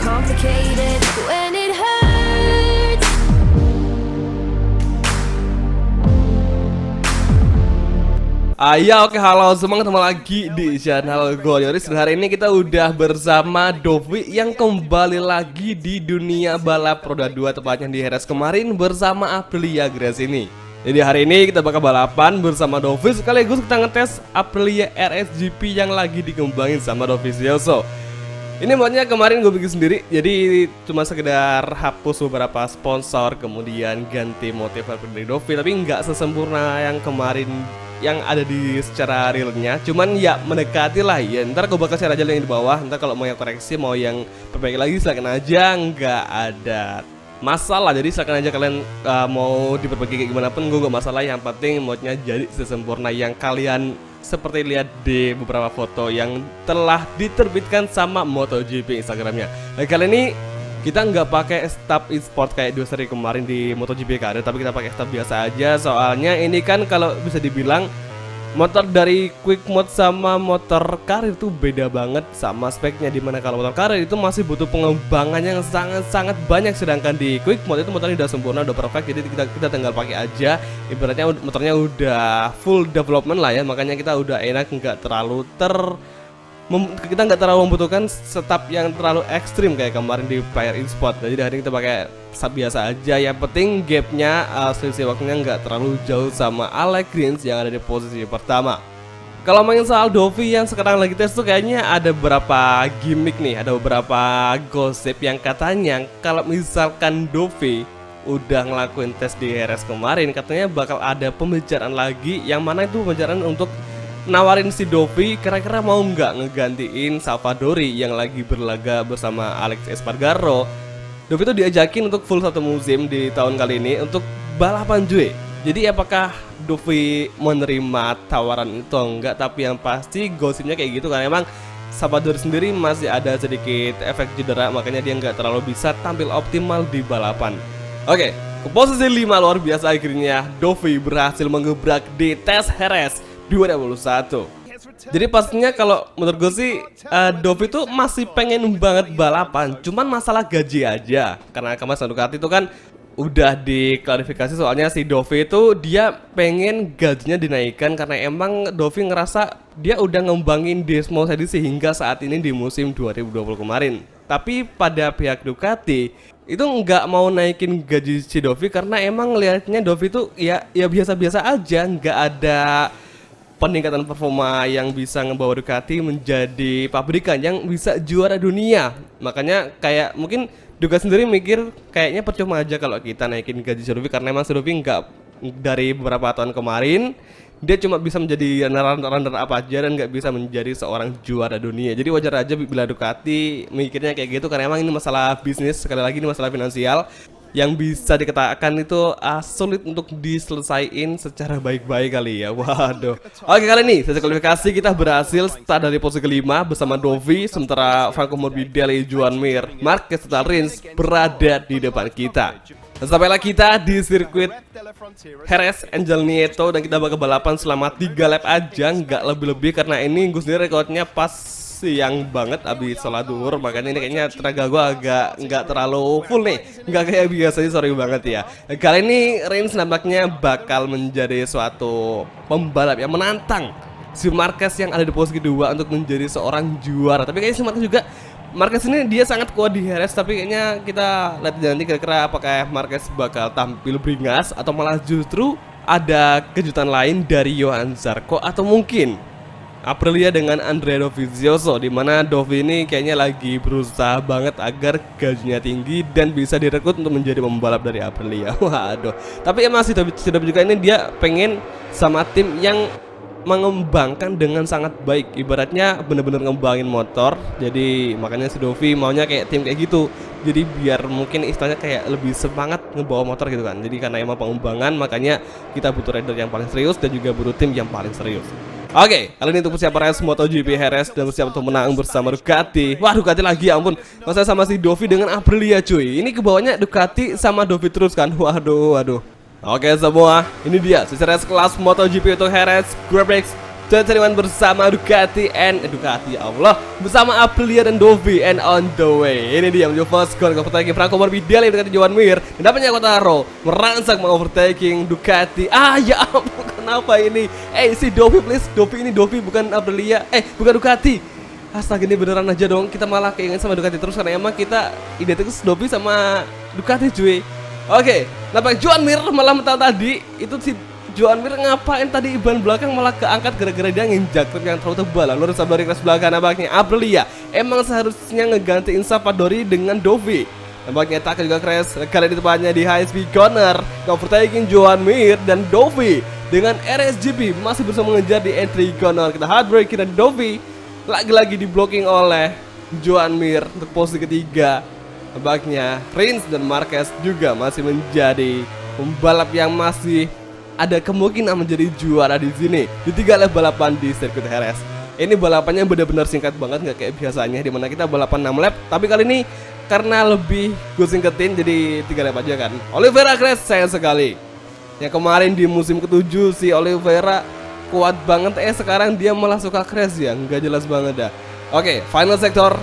complicated when it hurts. Oke, halo semua, ketemu lagi di channel Golioris. Dan hari ini kita udah bersama Dovi yang kembali lagi di dunia balap Roda 2, tepatnya di Jerez kemarin bersama Aprilia Grace ini. Jadi hari ini kita bakal balapan bersama Dovi, sekaligus kita ngetes Aprilia RSGP yang lagi dikembangin sama Dovizioso. Ini modnya kemarin gue bikin sendiri, jadi cuma sekedar hapus beberapa sponsor, kemudian ganti motif dari Dovi, tapi nggak sesempurna yang kemarin yang ada di secara realnya. Cuman ya mendekati lah ya. Ntar gue bakal share aja yang di bawah. Ntar kalau mau yang koreksi, mau yang perbaiki lagi, silakan aja, nggak ada masalah. Jadi silakan aja kalian mau diperbaiki kayak gimana pun, gue gak masalah. Yang penting modnya jadi sesempurna yang kalian seperti lihat di beberapa foto yang telah diterbitkan sama MotoGP Instagramnya. Nah, kali ini kita nggak pakai stub e-sport kayak dua seri kemarin di MotoGP Karir, tapi kita pakai stub biasa aja. Soalnya ini kan kalau bisa dibilang motor dari quick mode sama motor karir itu beda banget sama speknya, dimana kalau motor karir itu masih butuh pengembangan yang sangat banyak, sedangkan di quick mode itu motornya udah sempurna, udah perfect, jadi kita tinggal pakai aja. Ibaratnya motornya udah full development lah ya, makanya kita udah enak, nggak terlalu kita nggak terlalu membutuhkan setup yang terlalu ekstrim kayak kemarin di Player e-sport. Jadi hari ini kita pakai setup biasa aja. Yang penting gapnya, selisih waktunya nggak terlalu jauh sama Alex Rins yang ada di posisi pertama. Kalau main soal Dovi yang sekarang lagi tes tuh kayaknya ada beberapa gimmick nih, ada beberapa gosip yang katanya kalau misalkan Dovi udah ngelakuin tes di Jerez kemarin, katanya bakal ada pembicaraan lagi, yang mana itu pembicaraan untuk nawarin si Dovi kira-kira mau nggak ngegantiin Salvadori yang lagi berlaga bersama Alex Espargaro. Dovi itu diajakin untuk full satu musim di tahun kali ini untuk balapan cuy. Jadi apakah Dovi menerima tawaran itu enggak? Tapi yang pasti gosipnya kayak gitu, karena emang Salvadori sendiri masih ada sedikit efek cedera, makanya dia nggak terlalu bisa tampil optimal di balapan. Oke, ke posisi 5 luar biasa akhirnya Dovi berhasil mengebrak di tes Jerez 2021. Jadi pastinya kalau menurut gue sih Dovi tuh masih pengen banget balapan, cuman masalah gaji aja. Karena kemarin Ducati itu kan udah diklarifikasi, soalnya si Dovi itu dia pengen gajinya dinaikkan karena emang Dovi ngerasa dia udah ngembangin Desmo Sedi hingga saat ini di musim 2020 kemarin. Tapi pada pihak Ducati itu nggak mau naikin gaji si Dovi karena emang ngelihatnya Dovi tuh ya biasa-biasa aja, nggak ada peningkatan performa yang bisa ngebawa Ducati menjadi pabrikan yang bisa juara dunia. Makanya kayak mungkin Ducati sendiri mikir kayaknya percuma aja kalau kita naikin gaji Dovi, karena emang Dovi nggak, dari beberapa tahun kemarin dia cuma bisa menjadi runner apa aja dan nggak bisa menjadi seorang juara dunia. Jadi wajar aja bila Ducati mikirnya kayak gitu, karena emang ini masalah bisnis, sekali lagi ini masalah finansial yang bisa dikatakan itu sulit untuk diselesaikan secara baik-baik kali ya. Waduh. Oke, kali ini sesi kualifikasi kita berhasil start dari posisi kelima bersama Dovi, sementara Franco Morbidelli, Joan Mir, Marquez dan Rins berada di depan kita. Dan sampailah kita di sirkuit Jerez Angel Nieto, dan kita bakal balapan selama 3 lap aja, nggak lebih-lebih, karena ini gue sendiri rekodnya pas siang banget abis sholat duhur, makanya ini kayaknya tenaga gue agak nggak terlalu full nih, nggak kayak biasanya, sorry banget ya. Kali ini Rins nampaknya bakal menjadi suatu pembalap yang menantang si Marquez yang ada di posisi kedua untuk menjadi seorang juara. Tapi kayaknya si Marquez ini dia sangat kuat di Jerez, tapi kayaknya kita lihat nanti kira-kira apakah Marquez bakal tampil beringas atau malah justru ada kejutan lain dari Johan Zarco, atau mungkin Aprilia dengan Andrea Dovizioso, di mana Dovi ini kayaknya lagi berusaha banget agar gajinya tinggi dan bisa direkrut untuk menjadi pembalap dari Aprilia. Waduh. Tapi emang si Dovi juga ini dia pengen sama tim yang mengembangkan dengan sangat baik, ibaratnya bener-bener ngembangin motor. Jadi makanya si Dovi maunya kayak tim kayak gitu, jadi biar mungkin istilahnya kayak lebih semangat ngebawa motor gitu kan. Jadi karena emang pengembangan, makanya kita butuh rider yang paling serius dan juga butuh tim yang paling serius. Oke, kali ini untuk persiapan race MotoGP Jerez dan persiapan untuk menang bersama Ducati. Wah, Ducati lagi, ya ampun. Masa sama si Dovi dengan Aprilia cuy. Ini kebawahnya Ducati sama Dovi terus kan. Waduh. Oke semua, ini dia sesi race kelas MotoGP untuk Jerez Grand Prix 2021 bersama Ducati ya Allah, bersama Aprilia dan Dovi and on the way. Ini dia menuju first goal overtaking Franco Morbidelli mendekati Joan Mir dan dapatnya Quartararo merangsek mengovertaking Ducati. Ya ampun, kenapa ini? Si Dovi please, Dovi bukan Aprilia, bukan Ducati. Astaga, ini beneran aja dong, kita malah keinget sama Ducati terus karena emang kita identik Dovi sama Ducati cuy. Oke, nampak Joan Mir malah mental tadi itu si Joan Mir ngapain tadi ban belakang malah keangkat gara-gara dia nginjak truk yang terlalu tebal. Lalu Savadori kelas belakang nampaknya Aprilia emang seharusnya ngegantiin Savadori dengan Dovi. Nampaknya Taka juga crash kali ini tepatnya di high speed corner, overtaking Joan Mir dan Dovi dengan RSGP masih berusaha mengejar di entry corner. Kita heartbreaking dan Dovi lagi-lagi di blocking oleh Joan Mir untuk posisi ketiga. Nampaknya Rins dan Marquez juga masih menjadi pembalap yang masih ada kemungkinan menjadi juara di sini di 3 lap balapan di sirkuit Jerez. Ini balapannya benar-benar singkat banget, nggak kayak biasanya dimana kita balapan 6 lap, tapi kali ini karena lebih gue singketin jadi 3 lap aja kan. Oliveira crash sayang sekali. Yang kemarin di musim ke-7 si Oliveira kuat banget, sekarang dia malah suka crash ya, nggak jelas banget dah. Oke, final sektor.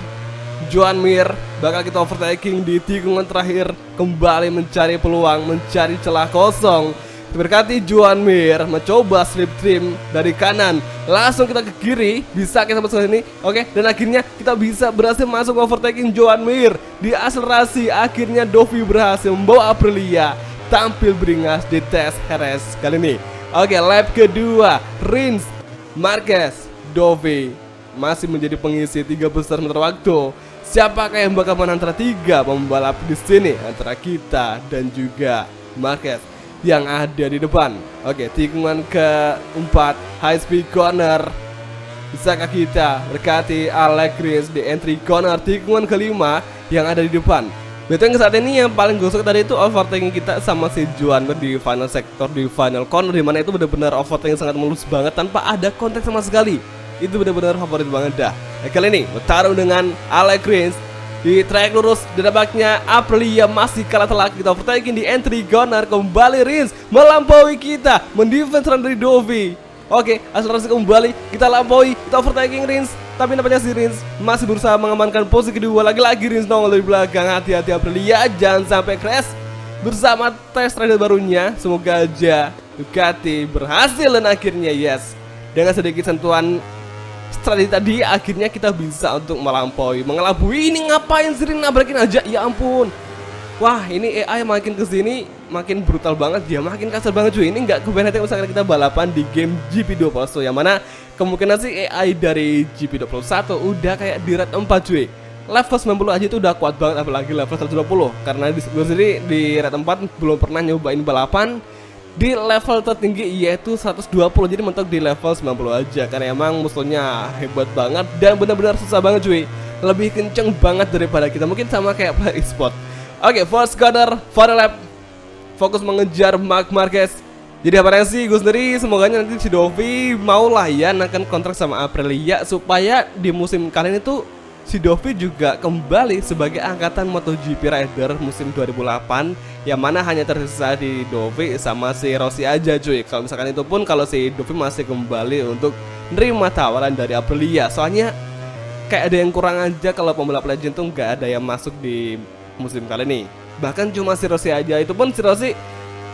Joan Mir bakal kita overtaking di tikungan terakhir, kembali mencari peluang, mencari celah kosong. Berkati Joan Mir mencoba slip trim dari kanan, langsung kita ke kiri, bisa kita masuk sini. Oke, dan akhirnya kita bisa berhasil masuk overtaking Joan Mir di akselerasi. Akhirnya Dovi berhasil membawa Aprilia tampil beringas di tes Jerez kali ini. Oke, lap kedua, Rins, Marquez, Dovi masih menjadi pengisi 3 besar sementara waktu. Siapakah yang bakal menang antara 3 pembalap di sini antara kita dan juga Marquez yang ada di depan? Oke, tikungan keempat, high speed corner. Bisakah kita berkati Alex Rins di entry corner tikungan kelima yang ada di depan? Betul, saat ini yang paling gosok tadi itu overtaking kita sama si Joan Mir di final sektor, di final corner, dimana itu benar-benar overtaking sangat mulus banget tanpa ada kontak sama sekali. Itu benar-benar favorit banget dah. Kali ini bertarung dengan Alex Rins di track lurus, dan nampaknya Aprilia masih kalah telak. Kita overtaking di entry corner, kembali Rins melampaui kita, mendefense run dari Dovi. Oke, akselerasi kembali, kita lampaui, kita overtaking Rins, tapi nampaknya si Rins masih berusaha mengamankan posisi kedua. Lagi-lagi Rins nongol dari belakang. Hati-hati Aprilia, jangan sampai crash bersama test rider barunya. Semoga aja Ducati berhasil dan akhirnya yes, dengan sedikit sentuhan strategi tadi akhirnya kita bisa untuk melampaui, mengelabui. Ini ngapain sih, nabrakin aja, ya ampun. Wah, ini AI makin kesini makin brutal banget, dia makin kasar banget cuy. Ini nggak kebanyakan misalkan kita balapan di game GP21, yang mana kemungkinan sih AI dari GP21 udah kayak di red 4 cuy. Level 90 aja itu udah kuat banget, apalagi level 120. Karena gue sendiri di red 4 belum pernah nyobain balapan di level tertinggi, yaitu 120. Jadi mentok di level 90 aja, karena emang musuhnya hebat banget dan benar-benar susah banget cuy. Lebih kenceng banget daripada kita, mungkin sama kayak player e-sport. Oke, first corner, final lap, fokus mengejar Marc Marquez. Jadi apa sih gue sendiri, semoga nanti si Dovi mau lah ya akan kontrak sama Aprilia, supaya di musim kali ini tuh si Dovi juga kembali sebagai angkatan MotoGP rider musim 2008, yang mana hanya tersisa di Dovi sama si Rossi aja cuy. Kalau misalkan itu pun kalau si Dovi masih kembali untuk nerima tawaran dari Aprilia, soalnya kayak ada yang kurang aja kalau pembalap legend tuh nggak ada yang masuk di musim kali ini. Bahkan cuma si Rossi aja, itu pun si Rossi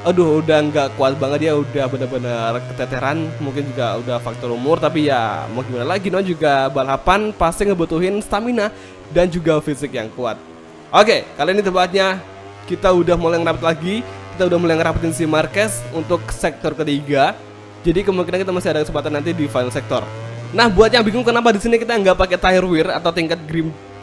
aduh udah nggak kuat banget, dia udah benar-benar keteteran, mungkin juga udah faktor umur, tapi ya mau gimana lagi, no juga balapan pasti ngebutuhin stamina dan juga fisik yang kuat. Oke, kali ini tempatnya kita udah mulai ngerapet lagi, kita udah mulai ngerapetin si Marquez untuk sektor ketiga. Jadi kemungkinan kita masih ada kesempatan nanti di final sektor. Nah, buat yang bingung kenapa di sini kita nggak pakai tire wear atau tingkat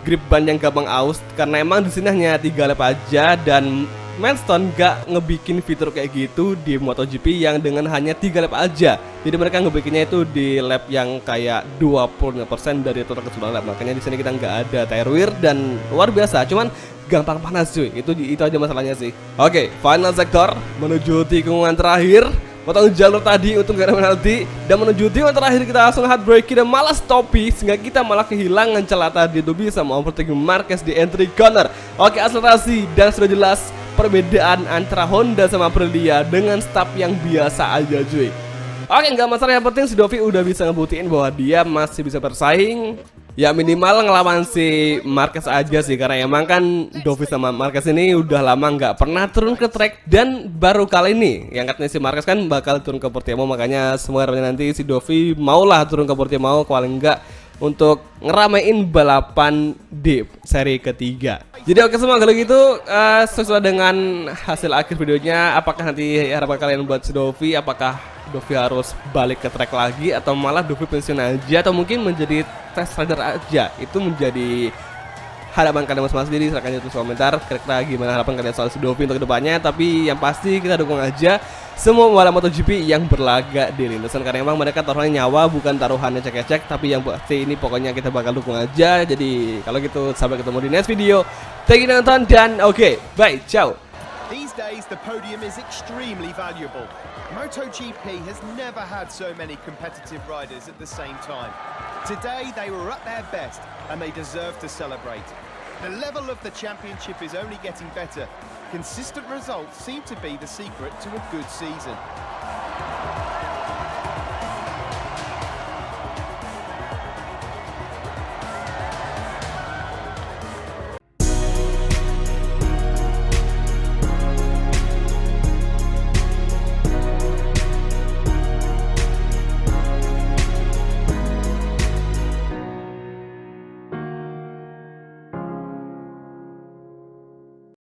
grip ban yang gampang aus, karena emang di sini hanya 3 lap aja, dan Milestone gak ngebikin fitur kayak gitu di MotoGP yang dengan hanya 3 lap aja. Jadi mereka ngebikinnya itu di lap yang kayak 25% dari total keseluruhan lap. Makanya di sini kita nggak ada tire wear dan luar biasa, cuman gampang panas cuy. Itu aja masalahnya sih. Oke, final sektor menuju tikungan terakhir. Potong jalur tadi untuk gak ada penalti, dan menuju tikungan terakhir kita langsung hard break dan malah stopi, sehingga kita malah kehilangan celah tadi. Itu bisa mau overtaking Marquez di entry corner. Oke, akselerasi dan sudah jelas perbedaan antara Honda sama Aprilia dengan stop yang biasa aja cuy. Oke, nggak masalah, yang penting si Dovi udah bisa ngebuktiin bahwa dia masih bisa bersaing. Ya minimal ngelawan si Marquez aja sih, karena emang kan Dovi sama Marquez ini udah lama nggak pernah turun ke track, dan baru kali ini yang katanya si Marquez kan bakal turun ke Portimao, makanya semoga nanti si Dovi maulah turun ke Portimao, kalau enggak untuk ngeramein balapan di seri ketiga. Jadi oke semua, kalau gitu sesuai dengan hasil akhir videonya, apakah nanti harapan kalian buat si Dovi, apakah Dovi harus balik ke track lagi atau malah Dovi pensiun aja, atau mungkin menjadi test rider aja? Itu menjadi harapan kalian masing-masing. Jadi silahkan tulis komentar kira-kira gimana harapan kalian soal si Dovi untuk kedepannya. Tapi yang pasti kita dukung aja semua pembalap MotoGP yang berlaga di lintasan, karena emang mereka taruhannya nyawa, bukan taruhannya cek-cek. Tapi yang pasti ini pokoknya kita bakal dukung aja. Jadi kalau gitu sampai ketemu di next video. Thank you nonton dan oke, bye, ciao. These days, the podium is extremely valuable. MotoGP has never had so many competitive riders at the same time. Today, they were at their best, and they deserve to celebrate. The level of the championship is only getting better. Consistent results seem to be the secret to a good season.